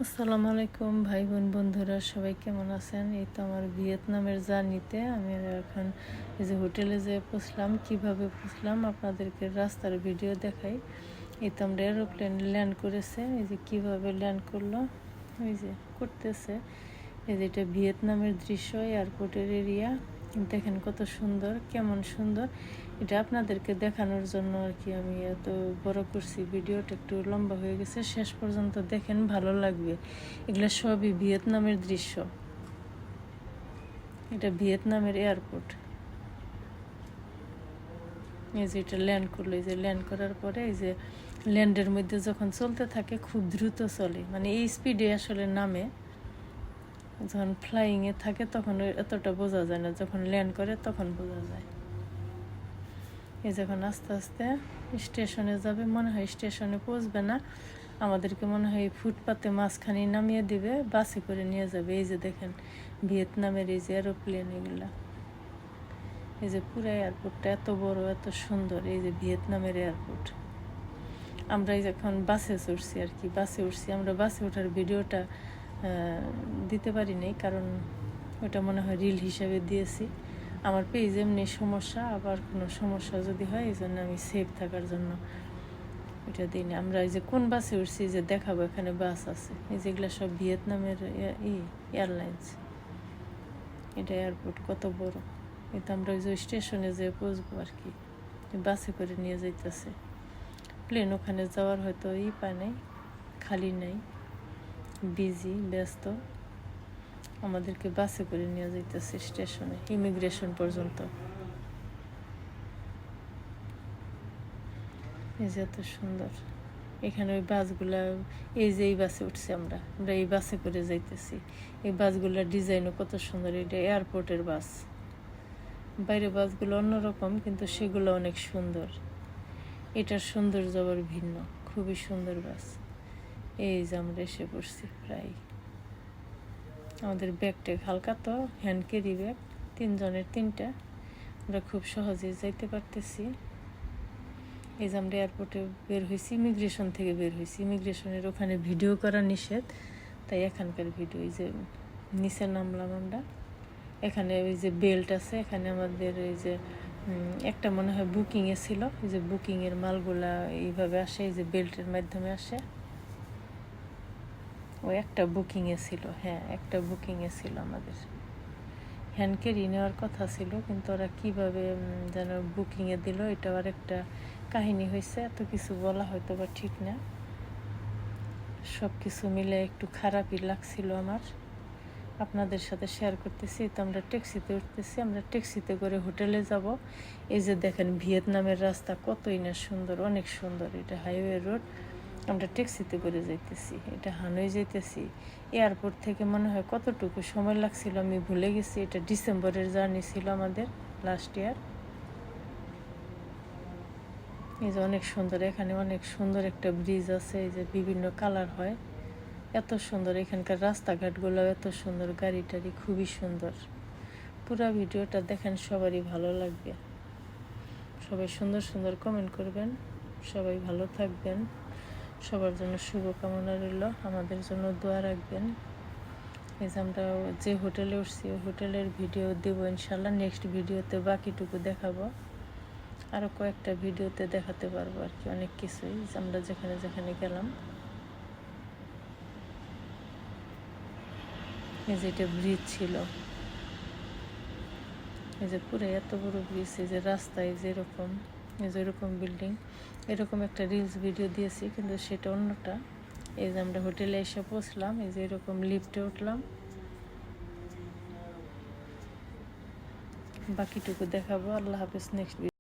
আসসালামু আলাইকুম ভাই বোন বন্ধুরা, সবাই কেমন আছেন? এই তো আমার ভিয়েতনামের জার্নিতে আমি এখন এই যে হোটেলে যে পৌঁছলাম, কিভাবে পৌঁছলাম আপনাদেরকে রাস্তার ভিডিও দেখাই। এই তো আমরা এরোপ্লেন ল্যান্ড করেছে, এই যে কিভাবে ল্যান্ড করলো, ওই যে করতেছে। এই যে এটা ভিয়েতনামের দৃশ্য, এয়ারপোর্টের এরিয়া। দেখেন কত সুন্দর, কেমন সুন্দর। এটা আপনাদেরকে দেখানোর জন্য আর কি আমি এত বড় করছি। ভিডিওটা একটু লম্বা হয়ে গেছে, শেষ পর্যন্ত দেখেন, ভালো লাগবে। এগুলো সবই ভিয়েতনামের দৃশ্য। এটা ভিয়েতনামের এয়ারপোর্ট। এই যে এটা ল্যান্ড করলো, এই যে ল্যান্ড করার পরে এই যে ল্যান্ডের মধ্যে যখন চলতে থাকে খুব দ্রুত চলে, মানে এই স্পিডে আসলে নামে। যখন ফ্লাইংয়ে থাকে তখন এতটা বোঝা যায় না, যখন ল্যান্ড করে তখন বোঝা যায়। এই যখন আস্তে আস্তে স্টেশনে যাবে, মনে হয় স্টেশনে পৌঁছবে না, আমাদেরকে মনে হয় ফুটপাতে মাঝখানে নামিয়ে দিবে, বাসে করে নিয়ে যাবে। এই যে দেখেন ভিয়েতনামের এই যে এরোপ্লেন, এগুলা এই যে পুরো এয়ারপোর্টটা এত বড়, এত সুন্দর। এই যে ভিয়েতনামের এয়ারপোর্ট। আমরা এই যখন বাসে চড়ছি আর কি, বাসে উঠছি আমরা। বাসে ওঠার ভিডিওটা দিতে পারি নাই, কারণ ওটা মনে হয় রিল হিসাবে দিয়েছি। আমার পেজ এমনি সমস্যা, আবার কোনো সমস্যা যদি হয় এই জন্য আমি সেফ থাকার জন্য এটা দিই না। আমরা এই যে কোন বাসে উঠছি যে দেখাবো, এখানে বাস আছে, এই যেগুলো সব ভিয়েতনামের এয়ারলাইন্স। এটা এয়ারপোর্ট কত বড়। এটা আমরা ওই যে স্টেশনে যে পৌঁছবো আর কি, বাসে করে নিয়ে যাইতেছে। প্লেন ওখানে যাওয়ার হয়তো পায় নাই, খালি নাই, বিজি, ব্যস্ত। আমাদেরকে বাসে করে নিয়ে যাইতেছে স্টেশনে, ইমিগ্রেশন পর্যন্ত। এই যে এত সুন্দর। এখানে ওই বাসগুলা, এই যে এই বাসে উঠছি আমরা এই বাসে করে যাইতেছি। এই বাসগুলোর ডিজাইনও কত সুন্দর। এটা এয়ারপোর্টের বাস। বাইরে বাসগুলো অন্যরকম, কিন্তু সেগুলো অনেক সুন্দর। এটার সৌন্দর্য আবার ভিন্ন, খুবই সুন্দর বাস। এই যে আমরা এসে পড়ছি প্রায়। আমাদের ব্যাগ ট্যাগ হালকা, তো হ্যান্ড ক্যারি ব্যাগ, 3 জনের 3টা। আমরা খুব সহজেই যাইতে পারতেছি। এই যে আমরা এয়ারপোর্টে বের হয়েছি, ইমিগ্রেশন থেকে বের হয়েছি। ইমিগ্রেশনের ওখানে ভিডিও করা নিষেধ, তাই এখানকার ভিডিও। এই যে নিচে নামলাম আমরা, এখানে ওই যে বেল্ট আছে, এখানে আমাদের এই যে একটা মনে হয় বুকিংয়ে ছিল, এই যে বুকিংয়ের মালগুলা এইভাবে আসে, এই যে বেল্টের মাধ্যমে আসে। ও একটা বুকিংয়ে ছিল, হ্যাঁ একটা বুকিংয়ে ছিল আমাদের। হ্যান্ড ক্যারি নেওয়ার কথা ছিল, কিন্তু ওরা কীভাবে যেন বুকিংয়ে দিল, এটা আর একটা কাহিনী হয়েছে। এত কিছু বলা হয়তো বা ঠিক না, সব কিছু মিলে একটু খারাপই লাগছিল আমার। আপনাদের সাথে শেয়ার করতেছি। তো আমরা ট্যাক্সিতে উঠতেছি, আমরা ট্যাক্সিতে করে হোটেলে যাব। এই যে দেখেন ভিয়েতনামের রাস্তা কতই না সুন্দর, অনেক সুন্দর। এটা হাইওয়ে রোড, আমরা ট্যাক্সিতে করে যাইতেছি। এটা হানই যাইতেছি। এয়ারপোর্ট থেকে মনে হয় কতটুকু সময় লাগছিল আমি ভুলে গেছি। এটা ডিসেম্বরের জার্নি ছিল আমাদের, লাস্ট ইয়ার। এই যে অনেক সুন্দর, এখানে অনেক সুন্দর একটা ব্রিজ আছে, এই যে বিভিন্ন কালার হয়, এত সুন্দর। এখানকার রাস্তাঘাটগুলো এত সুন্দর, গাড়ি টাড়ি খুবই সুন্দর। পুরো ভিডিওটা দেখেন, সবারই ভালো লাগবে। সবাই সুন্দর সুন্দর কমেন্ট করবেন, সবাই ভালো থাকবেন, সবার জন্য শুভকামনা রইল, আমাদের জন্য দোয়া রাখবেন। এই যে আমরা যে হোটেলে উঠছি, ওই হোটেলের ভিডিও দেবো ইনশাল্লাহ। নেক্সট ভিডিওতে বাকিটুকু দেখাবো, আরও কয়েকটা ভিডিওতে দেখাতে পারবো আর কি, অনেক কিছুই আমরা যেখানে যেখানে গেলাম। এই যে এটা ব্রিজ ছিল, এই যে পুরো এত বড় ব্রিজ, এই যে রাস্তায় যেরকম, এই যে এরকম বিল্ডিং, এরকম একটা রিলস ভিডিও দিয়েছি, কিন্তু সেটা অন্যটা। এই যে আমরা হোটেলে এসে পৌঁছলাম, এই যে এরকম লিফটে উঠলাম। বাকিটুকু দেখাবো। আল্লাহ হাফেজ, নেক্সট ভিডিও।